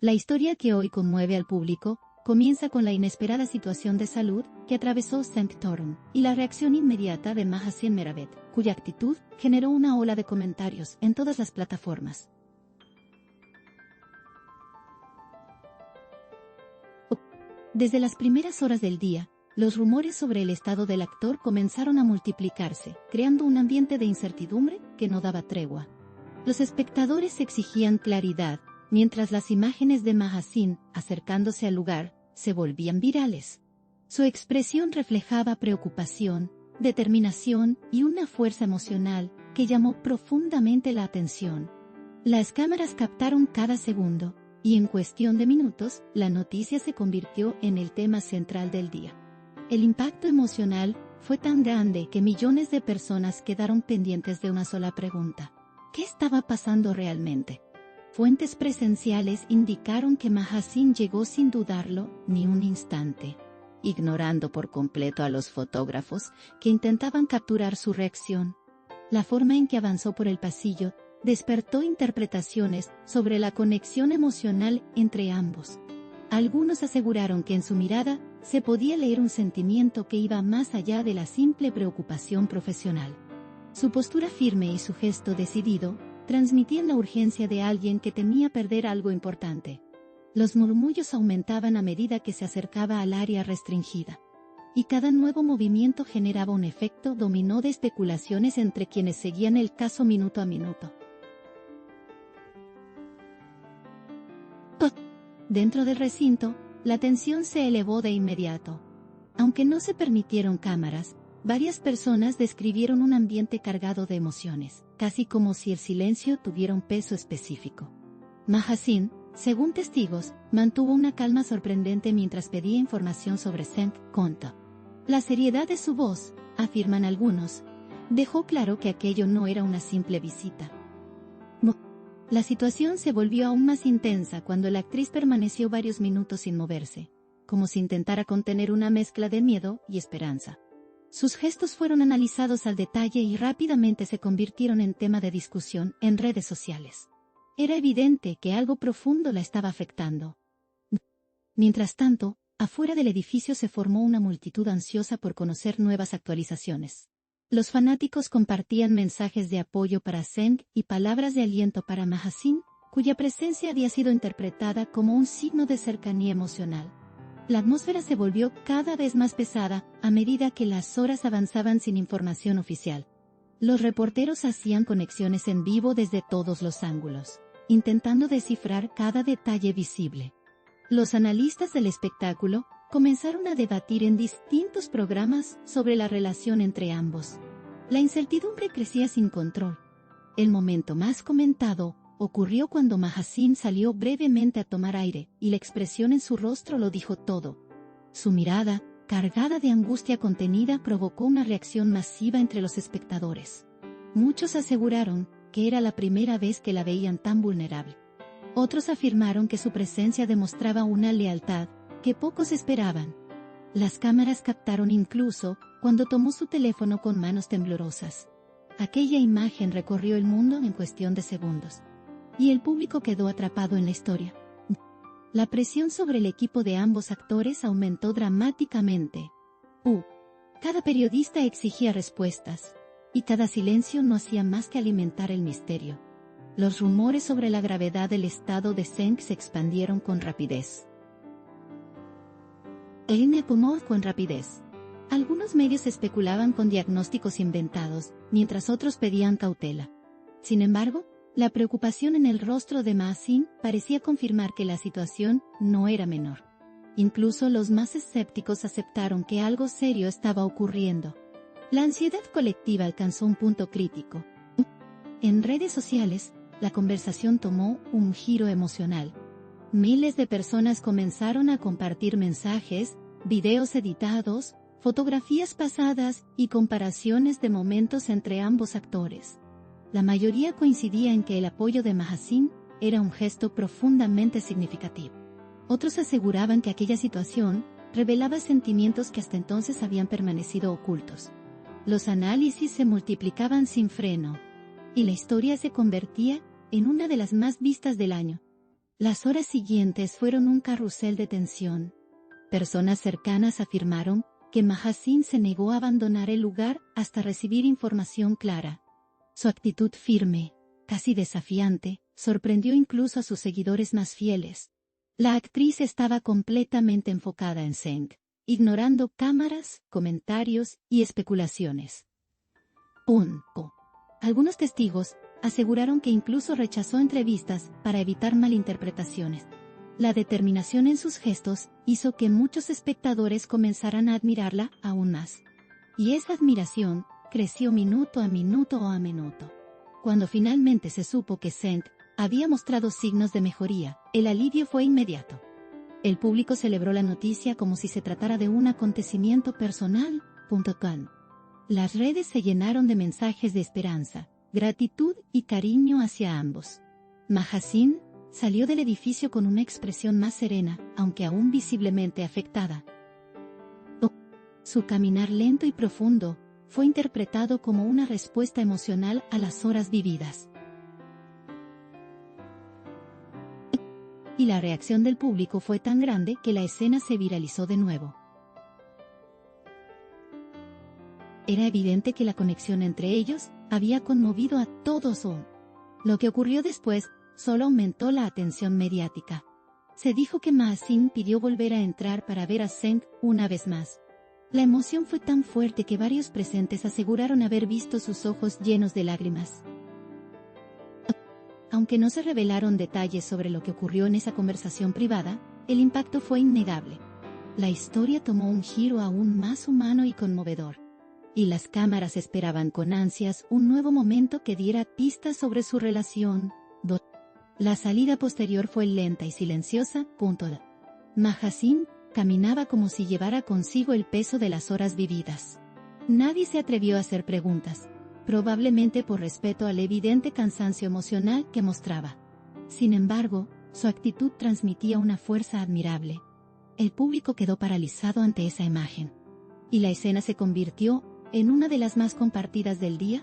La historia que hoy conmueve al público comienza con la inesperada situación de salud que atravesó Sanctorum y la reacción inmediata de Mahaseen Meravet, cuya actitud generó una ola de comentarios en todas las plataformas. Desde las primeras horas del día, los rumores sobre el estado del actor comenzaron a multiplicarse, creando un ambiente de incertidumbre que no daba tregua. Los espectadores exigían claridad, mientras las imágenes de Mahaseen, acercándose al lugar, se volvían virales. Su expresión reflejaba preocupación, determinación y una fuerza emocional que llamó profundamente la atención. Las cámaras captaron cada segundo, y en cuestión de minutos, la noticia se convirtió en el tema central del día. El impacto emocional fue tan grande que millones de personas quedaron pendientes de una sola pregunta: ¿qué estaba pasando realmente? Fuentes presenciales indicaron que Mahaseen llegó sin dudarlo ni un instante, ignorando por completo a los fotógrafos que intentaban capturar su reacción. La forma en que avanzó por el pasillo despertó interpretaciones sobre la conexión emocional entre ambos. Algunos aseguraron que en su mirada se podía leer un sentimiento que iba más allá de la simple preocupación profesional. Su postura firme y su gesto decidido transmitían la urgencia de alguien que temía perder algo importante. Los murmullos aumentaban a medida que se acercaba al área restringida, y cada nuevo movimiento generaba un efecto dominó de especulaciones entre quienes seguían el caso minuto a minuto. Dentro del recinto, la tensión se elevó de inmediato. Aunque no se permitieron cámaras, varias personas describieron un ambiente cargado de emociones, casi como si el silencio tuviera un peso específico. Mahaseen, según testigos, mantuvo una calma sorprendente mientras pedía información sobre Senk Konta. La seriedad de su voz, afirman algunos, dejó claro que aquello no era una simple visita. La situación se volvió aún más intensa cuando la actriz permaneció varios minutos sin moverse, como si intentara contener una mezcla de miedo y esperanza. Sus gestos fueron analizados al detalle y rápidamente se convirtieron en tema de discusión en redes sociales. Era evidente que algo profundo la estaba afectando. Mientras tanto, afuera del edificio se formó una multitud ansiosa por conocer nuevas actualizaciones. Los fanáticos compartían mensajes de apoyo para Senk y palabras de aliento para Mahaseen, cuya presencia había sido interpretada como un signo de cercanía emocional. La atmósfera se volvió cada vez más pesada a medida que las horas avanzaban sin información oficial. Los reporteros hacían conexiones en vivo desde todos los ángulos, intentando descifrar cada detalle visible. Los analistas del espectáculo comenzaron a debatir en distintos programas sobre la relación entre ambos. La incertidumbre crecía sin control. El momento más comentado ocurrió cuando Mahaseen salió brevemente a tomar aire, y la expresión en su rostro lo dijo todo. Su mirada, cargada de angustia contenida, provocó una reacción masiva entre los espectadores. Muchos aseguraron que era la primera vez que la veían tan vulnerable. Otros afirmaron que su presencia demostraba una lealtad que pocos esperaban. Las cámaras captaron incluso cuando tomó su teléfono con manos temblorosas. Aquella imagen recorrió el mundo en cuestión de segundos, y el público quedó atrapado en la historia. La presión sobre el equipo de ambos actores aumentó dramáticamente. Cada periodista exigía respuestas, y cada silencio no hacía más que alimentar el misterio. Los rumores sobre la gravedad del estado de Senk se expandieron con rapidez. Con rapidez. Algunos medios especulaban con diagnósticos inventados, mientras otros pedían cautela. Sin embargo, la preocupación en el rostro de Mahaseen parecía confirmar que la situación no era menor. Incluso los más escépticos aceptaron que algo serio estaba ocurriendo. La ansiedad colectiva alcanzó un punto crítico. En redes sociales, la conversación tomó un giro emocional. Miles de personas comenzaron a compartir mensajes, videos editados, fotografías pasadas y comparaciones de momentos entre ambos actores. La mayoría coincidía en que el apoyo de Mahaseen era un gesto profundamente significativo. Otros aseguraban que aquella situación revelaba sentimientos que hasta entonces habían permanecido ocultos. Los análisis se multiplicaban sin freno, y la historia se convertía en una de las más vistas del año. Las horas siguientes fueron un carrusel de tensión. Personas cercanas afirmaron que Mahaseen se negó a abandonar el lugar hasta recibir información clara. Su actitud firme, casi desafiante, sorprendió incluso a sus seguidores más fieles. La actriz estaba completamente enfocada en Seng, ignorando cámaras, comentarios y especulaciones. Algunos testigos aseguraron que incluso rechazó entrevistas para evitar malinterpretaciones. La determinación en sus gestos hizo que muchos espectadores comenzaran a admirarla aún más. Y esa admiración creció minuto a minuto. Cuando finalmente se supo que Seng había mostrado signos de mejoría, el alivio fue inmediato. El público celebró la noticia como si se tratara de un acontecimiento personal. Las redes se llenaron de mensajes de esperanza, gratitud y cariño hacia ambos. Mahaseen salió del edificio con una expresión más serena, aunque aún visiblemente afectada. Su caminar lento y profundo fue interpretado como una respuesta emocional a las horas vividas. Y la reacción del público fue tan grande que la escena se viralizó de nuevo. Era evidente que la conexión entre ellos había conmovido a todos. Lo que ocurrió después solo aumentó la atención mediática. Se dijo que Mahaseen pidió volver a entrar para ver a Seng una vez más. La emoción fue tan fuerte que varios presentes aseguraron haber visto sus ojos llenos de lágrimas. Aunque no se revelaron detalles sobre lo que ocurrió en esa conversación privada, el impacto fue innegable. La historia tomó un giro aún más humano y conmovedor. Y las cámaras esperaban con ansias un nuevo momento que diera pistas sobre su relación. La salida posterior fue lenta y silenciosa. Mahaseen caminaba como si llevara consigo el peso de las horas vividas. Nadie se atrevió a hacer preguntas, probablemente por respeto al evidente cansancio emocional que mostraba. Sin embargo, su actitud transmitía una fuerza admirable. El público quedó paralizado ante esa imagen. Y la escena se convirtió en una de las más compartidas del día.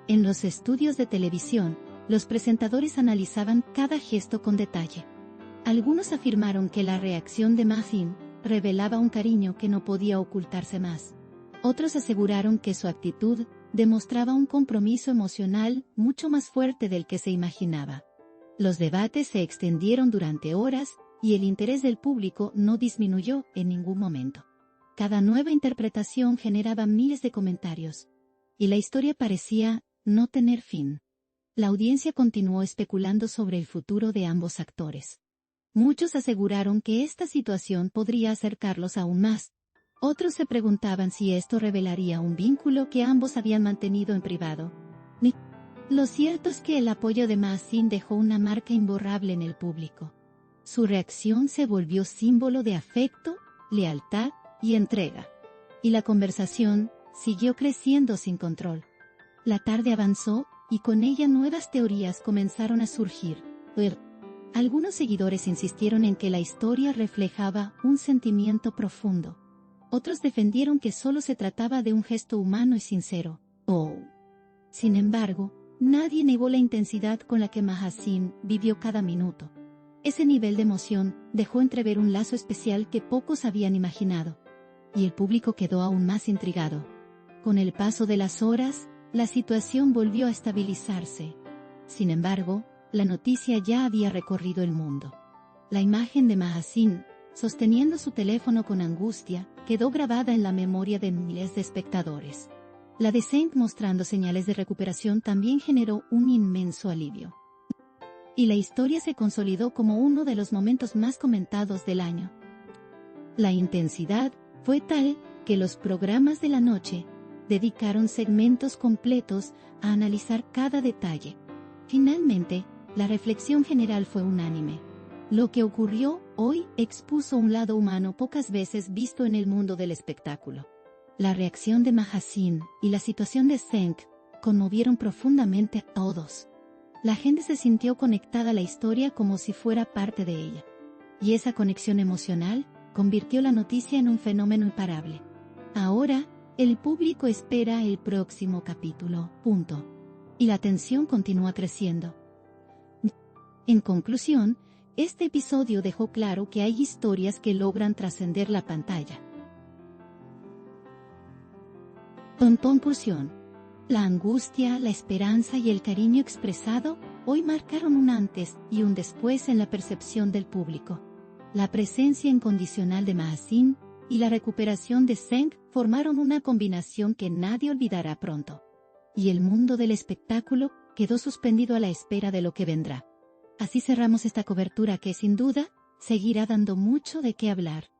En los estudios de televisión, los presentadores analizaban cada gesto con detalle. Algunos afirmaron que la reacción de Mahaseen revelaba un cariño que no podía ocultarse más. Otros aseguraron que su actitud demostraba un compromiso emocional mucho más fuerte del que se imaginaba. Los debates se extendieron durante horas y el interés del público no disminuyó en ningún momento. Cada nueva interpretación generaba miles de comentarios, y la historia parecía no tener fin. La audiencia continuó especulando sobre el futuro de ambos actores. Muchos aseguraron que esta situación podría acercarlos aún más. Otros se preguntaban si esto revelaría un vínculo que ambos habían mantenido en privado. Lo cierto es que el apoyo de Mahaseen dejó una marca imborrable en el público. Su reacción se volvió símbolo de afecto, lealtad y entrega. Y la conversación siguió creciendo sin control. La tarde avanzó, y con ella nuevas teorías comenzaron a surgir. Algunos seguidores insistieron en que la historia reflejaba un sentimiento profundo. Otros defendieron que solo se trataba de un gesto humano y sincero. Sin embargo, nadie negó la intensidad con la que Mahaseen vivió cada minuto. Ese nivel de emoción dejó entrever un lazo especial que pocos habían imaginado. Y el público quedó aún más intrigado. Con el paso de las horas, la situación volvió a estabilizarse. Sin embargo, la noticia ya había recorrido el mundo. La imagen de Mahaseen, sosteniendo su teléfono con angustia, quedó grabada en la memoria de miles de espectadores. La de Seng mostrando señales de recuperación también generó un inmenso alivio. Y la historia se consolidó como uno de los momentos más comentados del año. La intensidad fue tal que los programas de la noche dedicaron segmentos completos a analizar cada detalle. Finalmente, la reflexión general fue unánime. Lo que ocurrió hoy expuso un lado humano pocas veces visto en el mundo del espectáculo. La reacción de Mahaseen y la situación de Seng conmovieron profundamente a todos. La gente se sintió conectada a la historia como si fuera parte de ella. Y esa conexión emocional convirtió la noticia en un fenómeno imparable. Ahora, el público espera el próximo capítulo. Y la tensión continúa creciendo. En conclusión, Este episodio dejó claro que hay historias que logran trascender la pantalla. Conclusión. La angustia, la esperanza y el cariño expresado hoy marcaron un antes y un después en la percepción del público. La presencia incondicional de Mahazin y la recuperación de Zheng formaron una combinación que nadie olvidará pronto. Y el mundo del espectáculo quedó suspendido a la espera de lo que vendrá. Así cerramos esta cobertura que sin duda seguirá dando mucho de qué hablar.